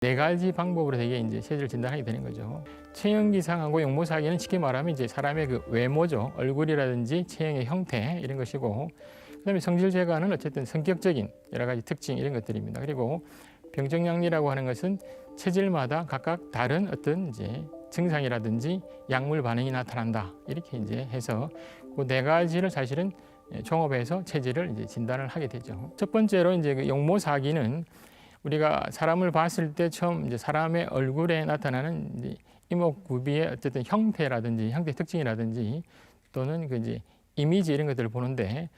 네 가지 방법으로 되게 이제 체질을 진단하게 되는 거죠. 체형 기상하고 용모사기는 쉽게 말하면 이제 사람의 그 외모죠. 얼굴이라든지 체형의 형태 이런 것이고, 그다음에 성질 재간은 어쨌든 성격적인 여러 가지 특징 이런 것들입니다. 그리고 병정양리라고 하는 것은 체질마다 각각 다른 어떤 이제 증상이라든지 약물 반응이 나타난다 이렇게 이제 해서 그 네 가지를 사실은 종합해서 체질을 이제 진단을 하게 되죠. 첫 번째로 이제 그 용모사기는 우리가 사람을 봤을 때 처음 이제 사람의 얼굴에 나타나는 이제 이목구비의 어쨌든 형태라든지 형태 특징이라든지 또는 그 이제 이미지 이런 것들을 보는데,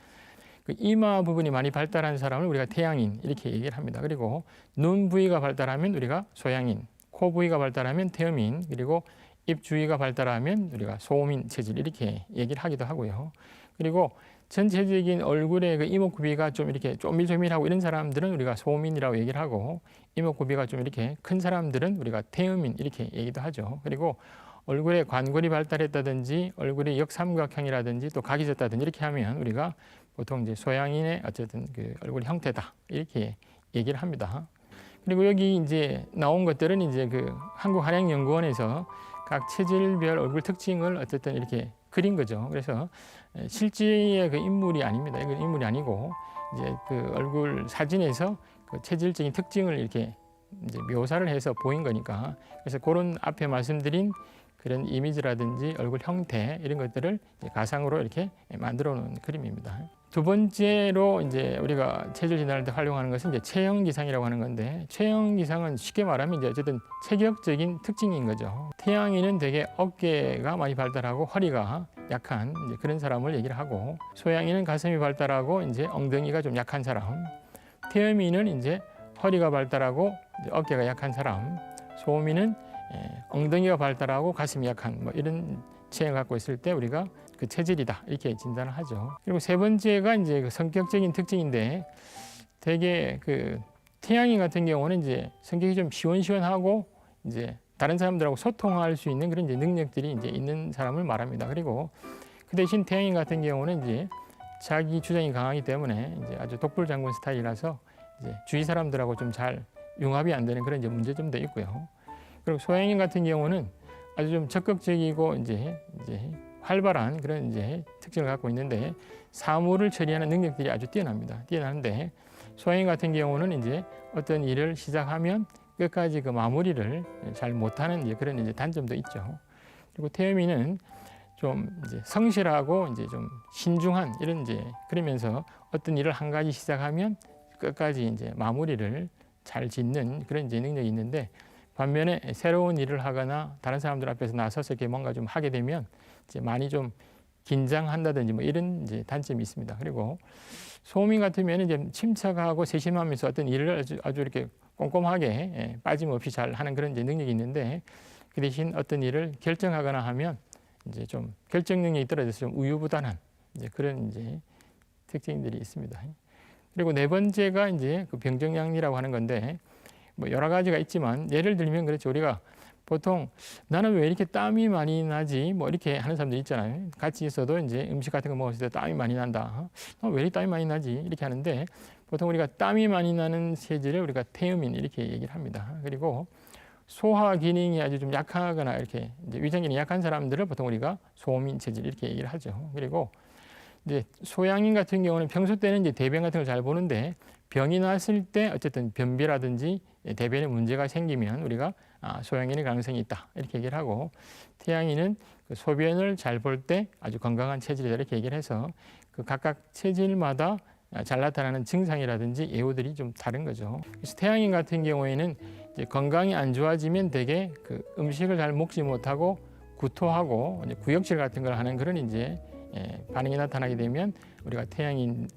그 이마 부분이 많이 발달한 사람을 우리가 태양인 이렇게 얘기를 합니다. 그리고 눈 부위가 발달하면 우리가 소양인, 코 부위가 발달하면 태음인, 그리고 입 주위가 발달하면 우리가 소음인 체질 이렇게 얘기를 하기도 하고요. 그리고 전체적인 얼굴의 그 이목구비가 좀 이렇게 쪼밀쪼밀하고 이런 사람들은 우리가 소음인이라고 얘기를 하고, 이목구비가 좀 이렇게 큰 사람들은 우리가 태음인 이렇게 얘기도 하죠. 그리고 얼굴에 관골이 발달했다든지 얼굴이 역삼각형이라든지 또 각이 졌다든지 이렇게 하면 우리가 보통 이제 소양인의 어쨌든 그 얼굴 형태다 이렇게 얘기를 합니다. 그리고 여기 이제 나온 것들은 이제 그 한국한양연구원에서 각 체질별 얼굴 특징을 어쨌든 이렇게 그린 거죠. 그래서 실제의 그 인물이 아닙니다. 이건 인물이 아니고 이제 그 얼굴 사진에서 그 체질적인 특징을 이렇게 이제 묘사를 해서 보인 거니까, 그래서 그런 앞에 말씀드린 그런 이미지라든지 얼굴 형태 이런 것들을 가상으로 이렇게 만들어 놓은 그림입니다. 두 번째로 이제 우리가 체질 진단할 때 활용하는 것은 이제 체형 기상이라고 하는 건데, 체형 기상은 쉽게 말하면 이제 어쨌든 체격적인 특징인 거죠. 태양인은 되게 어깨가 많이 발달하고 허리가 약한 이제 그런 사람을 얘기를 하고, 소양인은 가슴이 발달하고 이제 엉덩이가 좀 약한 사람, 태음인은 이제 허리가 발달하고 이제 어깨가 약한 사람, 소음인은 엉덩이가 발달하고 가슴이 약한 뭐 이런 체형을 갖고 있을 때 우리가 그 체질이다 이렇게 진단을 하죠. 그리고 세 번째가 이제 그 성격적인 특징인데, 되게 그 태양인 같은 경우는 이제 성격이 좀 시원시원하고 이제 다른 사람들하고 소통할 수 있는 그런 이제 능력들이 이제 있는 사람을 말합니다. 그리고 그 대신 태양인 같은 경우는 이제 자기 주장이 강하기 때문에 이제 아주 독불장군 스타일이라서 이제 주위 사람들하고 좀 잘 융합이 안 되는 그런 이제 문제점도 있고요. 그리고 소양인 같은 경우는 아주 좀 적극적이고 이제 활발한 그런 이제 특징을 갖고 있는데, 사물을 처리하는 능력들이 아주 뛰어납니다. 뛰어나는데 소양인 같은 경우는 이제 어떤 일을 시작하면 끝까지 그 마무리를 잘 못하는 이제 그런 이제 단점도 있죠. 그리고 태음인은 좀 이제 성실하고 이제 좀 신중한 이런 이제 그러면서 어떤 일을 한 가지 시작하면 끝까지 이제 마무리를 잘 짓는 그런 이제 능력이 있는데, 반면에 새로운 일을 하거나 다른 사람들 앞에서 나서서 이렇게 뭔가 좀 하게 되면 이제 많이 좀 긴장한다든지 뭐 이런 이제 단점이 있습니다. 그리고 소음인 같으면 이제 침착하고 세심하면서 어떤 일을 아주 이렇게 꼼꼼하게 빠짐없이 잘 하는 그런 이제 능력이 있는데, 그 대신 어떤 일을 결정하거나 하면 이제 좀 결정 능력이 떨어져서 좀 우유부단한 이제 그런 이제 특징들이 있습니다. 그리고 네 번째가 이제 그 병정양리라고 하는 건데, 뭐 여러 가지가 있지만 예를 들면 그렇죠. 우리가 보통 나는 왜 이렇게 땀이 많이 나지? 뭐 이렇게 하는 사람들 있잖아요. 같이 있어도 이제 음식 같은 거 먹었을 때 땀이 많이 난다. 왜 이렇게 땀이 많이 나지? 이렇게 하는데, 보통 우리가 땀이 많이 나는 체질을 우리가 태음인 이렇게 얘기를 합니다. 그리고 소화 기능이 아주 좀 약하거나 이렇게 이제 위장 기능이 약한 사람들을 보통 우리가 소음인 체질 이렇게 얘기를 하죠. 그리고 이제 소양인 같은 경우는 평소 때는 이제 대변 같은 걸 잘 보는데, 병이 났을 때 어쨌든 변비라든지 대변에 문제가 생기면 우리가 소양인의 가능성이 있다 이렇게 얘기를 하고, 태양인은 그 소변을 잘 볼 때 아주 건강한 체질이다 이렇게 얘기를 해서 그 각각 체질마다 잘 나타나는 증상이라든지 예후들이 좀 다른 거죠. 그래서 태양인 같은 경우에는 이제 건강이 안 좋아지면 되게 그 음식을 잘 먹지 못하고 구토하고 이제 구역질 같은 걸 하는 그런 이제 반응이 나타나게 되면 우리가 태양인이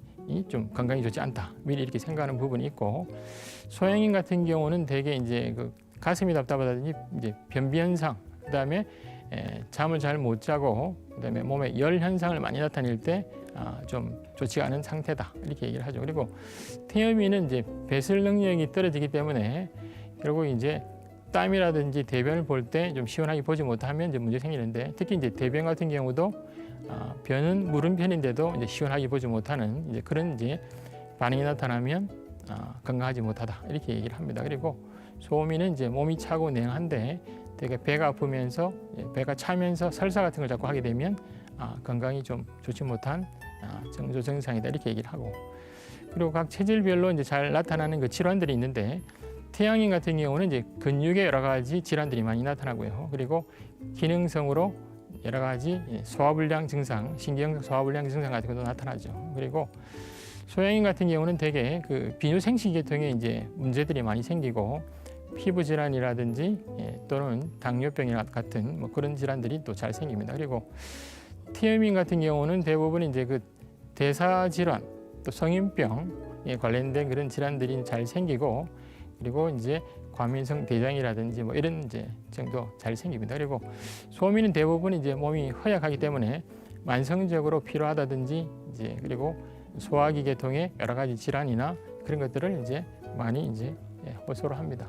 좀 건강이 좋지 않다 미리 이렇게 생각하는 부분이 있고, 소양인 같은 경우는 되게 이제 그 가슴이 답답하다든지 이제 변비 현상, 그다음에 잠을 잘 못 자고 그다음에 몸에 열 현상을 많이 나타낼 때 좀 좋지가 않은 상태다 이렇게 얘기를 하죠. 그리고 태음인은 이제 배설 능력이 떨어지기 때문에 결국 이제 땀이라든지 대변을 볼 때 좀 시원하게 보지 못하면 이제 문제 생기는데, 특히 이제 대변 같은 경우도 변은 무른 편인데도 이제 시원하게 보지 못하는 이제 그런 이제 반응이 나타나면 건강하지 못하다 이렇게 얘기를 합니다. 그리고 소음이는 이제 몸이 차고 냉한데 되게 배가 아프면서 배가 차면서 설사 같은 걸 자꾸 하게 되면 건강이 좀 좋지 못한 정조 증상이다 이렇게 얘기를 하고, 그리고 각 체질별로 이제 잘 나타나는 그 질환들이 있는데 태양인 같은 경우는 이제 근육에 여러 가지 질환들이 많이 나타나고요. 그리고 기능성으로 여러 가지 소화불량 증상, 신경 소화불량 증상 같은 것도 나타나죠. 그리고 소양인 같은 경우는 되게 그 비뇨생식계통에 이제 문제들이 많이 생기고 피부 질환이라든지 또는 당뇨병 같은 뭐 그런 질환들이 또 잘 생깁니다. 그리고 태음인 같은 경우는 대부분 이제 그 대사 질환 또 성인병에 관련된 그런 질환들이 잘 생기고, 그리고 이제 과민성 대장이라든지 뭐 이런 이제 정도 잘 생깁니다. 그리고 소음인은 대부분 이제 몸이 허약하기 때문에 만성적으로 피로하다든지 이제 그리고 소화기 계통의 여러 가지 질환이나 그런 것들을 이제 많이 이제 호소를 합니다.